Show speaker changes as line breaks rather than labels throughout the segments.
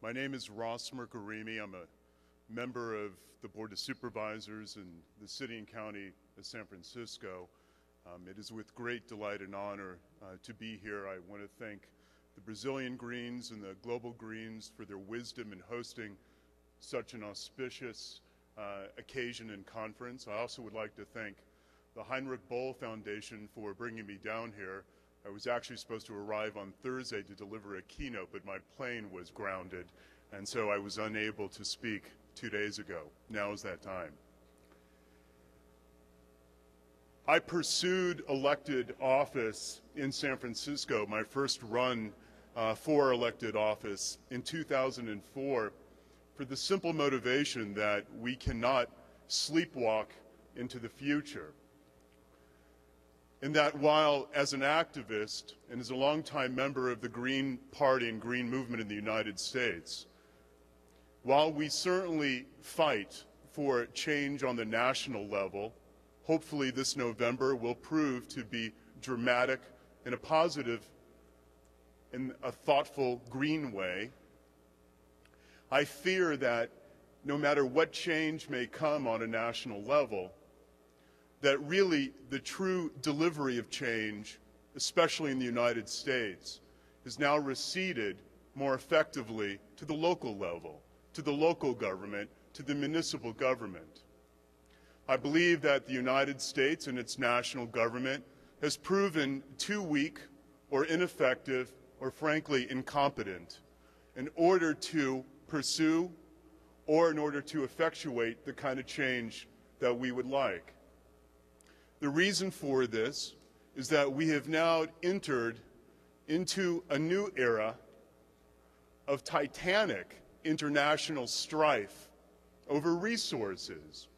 My name is Ross Mirkarimi. I'm a member of the Board of Supervisors in the City and County of San Francisco. It is with great delight and honor to be here. I want to thank the Brazilian Greens and the Global Greens for their wisdom in hosting such an auspicious occasion and conference. I also would like to thank the Heinrich Boll Foundation for bringing me down here. I was actually supposed to arrive on Thursday to deliver a keynote, but my plane was grounded, and so I was unable to speak 2 days ago. Now is that time. I pursued elected office in San Francisco, my first run for elected office in 2004, for the simple motivation that we cannot sleepwalk into the future. And that while as an activist and as a longtime member of the Green Party and Green Movement in the United States, while we certainly fight for change on the national level, hopefully this November will prove to be dramatic in a positive and a thoughtful green way, I fear that no matter what change may come on a national level, that really the true delivery of change, especially in the United States, is now receded more effectively to the local level, to the local government, to the municipal government. I believe that the United States and its national government has proven too weak or ineffective or frankly incompetent in order to pursue or in order to effectuate the kind of change that we would like. The reason for this is that we have now entered into a new era of titanic international strife over resources.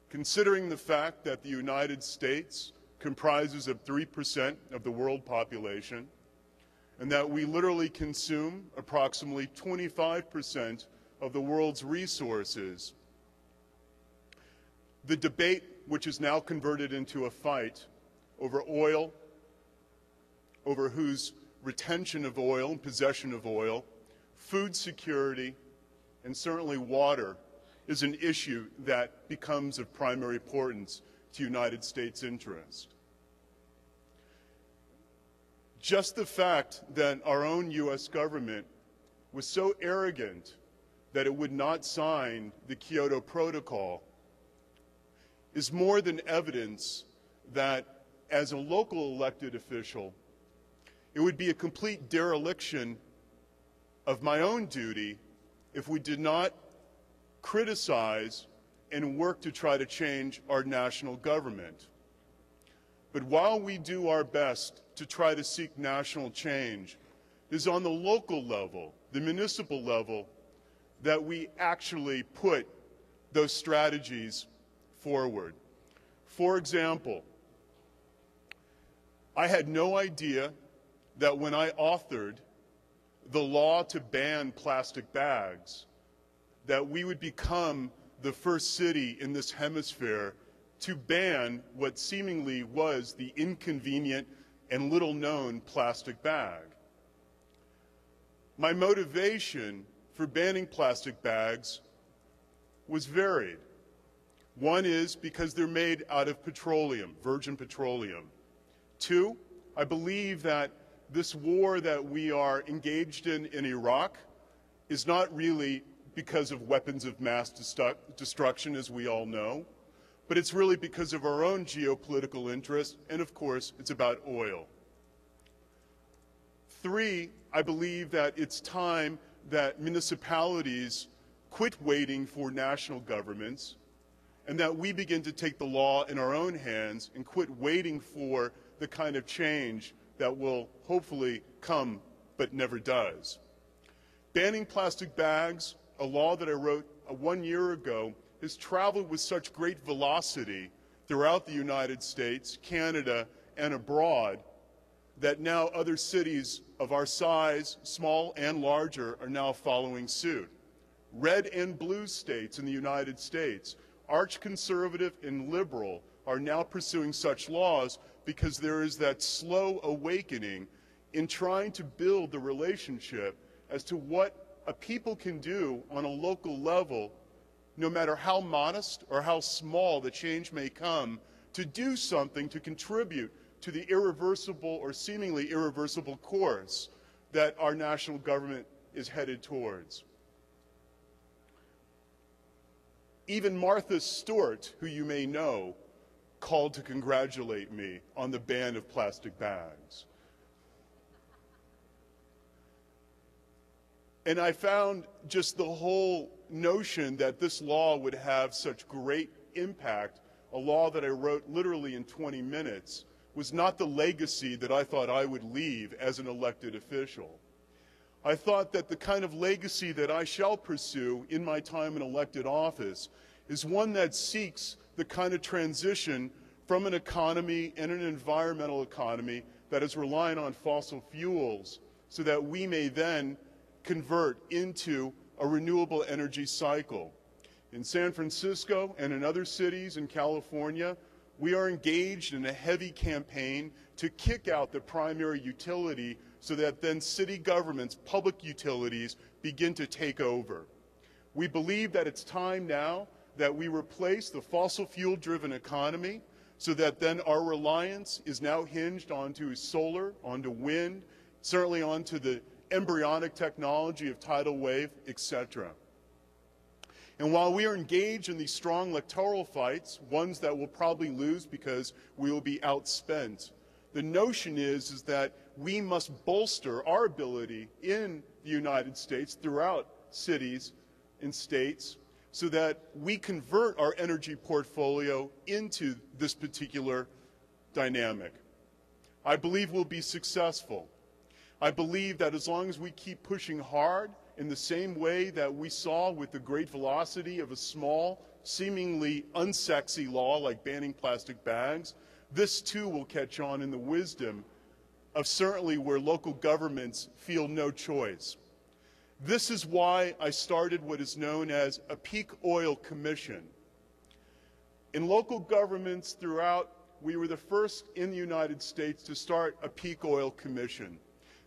Considering the fact that the United States comprises of 3% of the world population and that we literally consume approximately 25% of the world's resources, the debate, which is now converted into a fight over oil, over whose retention of oil and possession of oil, food security, and certainly water, is an issue that becomes of primary importance to United States interest. Just the fact that our own U.S. government was so arrogant that it would not sign the Kyoto Protocol is more than evidence that as a local elected official, it would be a complete dereliction of my own duty if we did not criticize and work to try to change our national government. But while we do our best to try to seek national change, it is on the local level, the municipal level, that we actually put those strategies forward. For example, I had no idea that when I authored the law to ban plastic bags, that we would become the first city in this hemisphere to ban what seemingly was the inconvenient and little-known plastic bag. My motivation for banning plastic bags was varied. One is because they're made out of petroleum, virgin petroleum. Two, I believe that this war that we are engaged in Iraq is not really because of weapons of mass destruction, as we all know, but it's really because of our own geopolitical interests, and of course, it's about oil. Three, I believe that it's time that municipalities quit waiting for national governments and that we begin to take the law in our own hands and quit waiting for the kind of change that will hopefully come but never does. Banning plastic bags, a law that I wrote 1 year ago, has traveled with such great velocity throughout the United States, Canada, and abroad that now other cities of our size, small and larger, are now following suit. Red and blue states in the United States, arch-conservative and liberal, are now pursuing such laws because there is that slow awakening in trying to build the relationship as to what a people can do on a local level, no matter how modest or how small the change may come, to do something to contribute to the irreversible or seemingly irreversible course that our national government is headed towards. Even Martha Stewart, who you may know, called to congratulate me on the ban of plastic bags. And I found just the whole notion that this law would have such great impact, a law that I wrote literally in 20 minutes, was not the legacy that I thought I would leave as an elected official. I thought that the kind of legacy that I shall pursue in my time in elected office is one that seeks the kind of transition from an economy and an environmental economy that is reliant on fossil fuels so that we may then convert into a renewable energy cycle. In San Francisco and in other cities in California, we are engaged in a heavy campaign to kick out the primary utility so that then city governments, public utilities, begin to take over. We believe that it's time now that we replace the fossil fuel-driven economy so that then our reliance is now hinged onto solar, onto wind, certainly onto the embryonic technology of tidal wave, etc. And while we are engaged in these strong electoral fights, ones that we'll probably lose because we will be outspent, the notion is that we must bolster our ability in the United States, throughout cities and states, so that we convert our energy portfolio into this particular dynamic. I believe we'll be successful. I believe that as long as we keep pushing hard in the same way that we saw with the great velocity of a small, seemingly unsexy law like banning plastic bags, this too will catch on in the wisdom of certainly where local governments feel no choice. This is why I started what is known as a peak oil commission. In local governments throughout, we were the first in the United States to start a peak oil commission,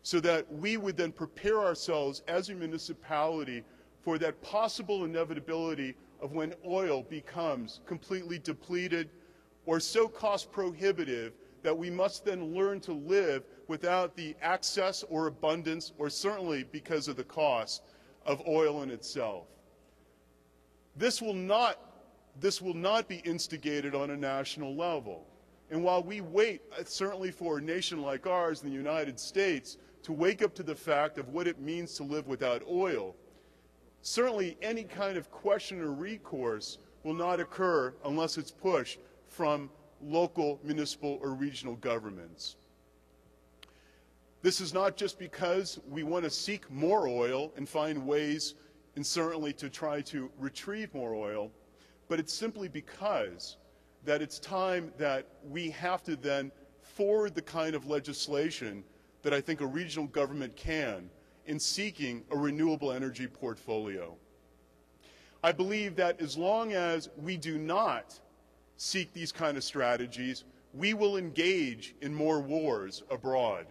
so that we would then prepare ourselves as a municipality for that possible inevitability of when oil becomes completely depleted or so cost prohibitive that we must then learn to live without the access or abundance, or certainly because of the cost of oil in itself. This will not be instigated on a national level. And while we wait, certainly for a nation like ours in the United States, to wake up to the fact of what it means to live without oil, certainly any kind of question or recourse will not occur unless it's pushed from local, municipal, or regional governments. This is not just because we want to seek more oil and find ways, and certainly to try to retrieve more oil, but it's simply because that it's time that we have to then forward the kind of legislation that I think a regional government can in seeking a renewable energy portfolio. I believe that as long as we do not seek these kind of strategies, we will engage in more wars abroad.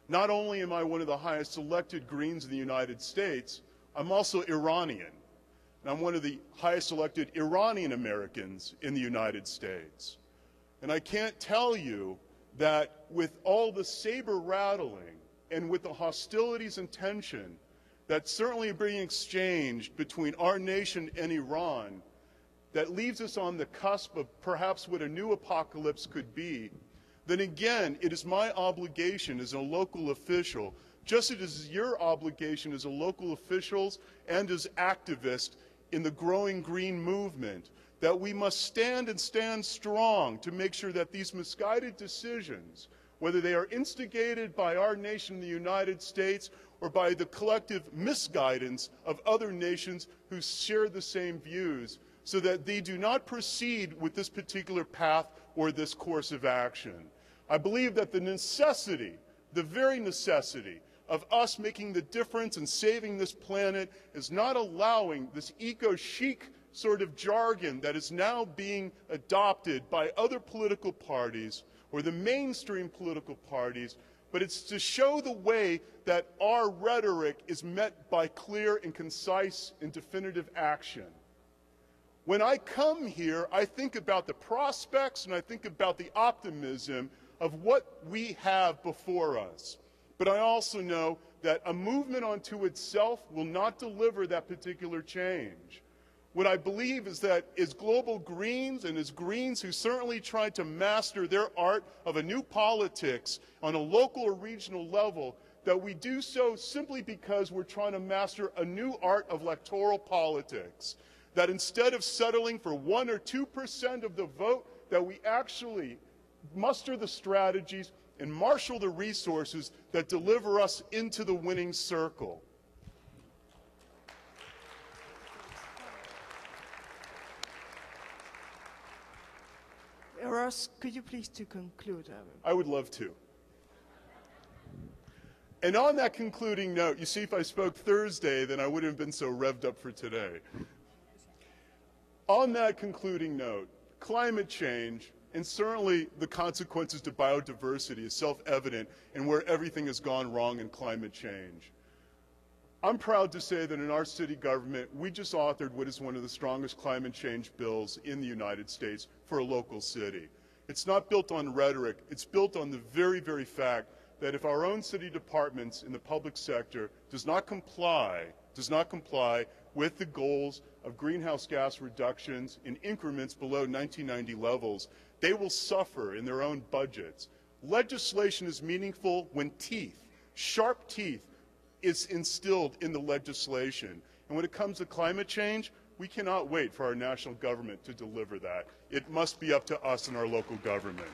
Not only am I one of the highest elected Greens in the United States, I'm also Iranian. And I'm one of the highest elected Iranian Americans in the United States. And I can't tell you that with all the saber rattling and with the hostilities and tension that certainly are being exchanged between our nation and Iran, that leaves us on the cusp of perhaps what a new apocalypse could be, then again, it is my obligation as a local official, just as it is your obligation as a local officials and as activists in the growing green movement, that we must stand and stand strong to make sure that these misguided decisions, whether they are instigated by our nation, the United States, or by the collective misguidance of other nations who share the same views, so that they do not proceed with this particular path or this course of action. I believe that the necessity, the very necessity, of us making the difference and saving this planet is not allowing this eco-chic sort of jargon that is now being adopted by other political parties or the mainstream political parties but it's to show the way that our rhetoric is met by clear and concise and definitive action. When I come here, I think about the prospects and I think about the optimism of what we have before us. But I also know that a movement unto itself will not deliver that particular change. What I believe is that as global Greens and as Greens who certainly tried to master their art of a new politics on a local or regional level, that we do so simply because we're trying to master a new art of electoral politics. That instead of settling for 1 or 2% of the vote, that we actually muster the strategies and marshal the resources that deliver us into the winning circle.
Ross, could you please to conclude?
I would love to. And on that concluding note, you see, if I spoke Thursday, then I wouldn't have been so revved up for today. On that concluding note, climate change, and certainly the consequences to biodiversity, is self-evident in where everything has gone wrong in climate change. I'm proud to say that in our city government, we just authored what is one of the strongest climate change bills in the United States for a local city. It's not built on rhetoric. It's built on the very, very fact that if our own city departments in the public sector does not comply with the goals of greenhouse gas reductions in increments below 1990 levels, they will suffer in their own budgets. Legislation is meaningful when teeth, sharp teeth, is instilled in the legislation. And when it comes to climate change, we cannot wait for our national government to deliver that. It must be up to us and our local government.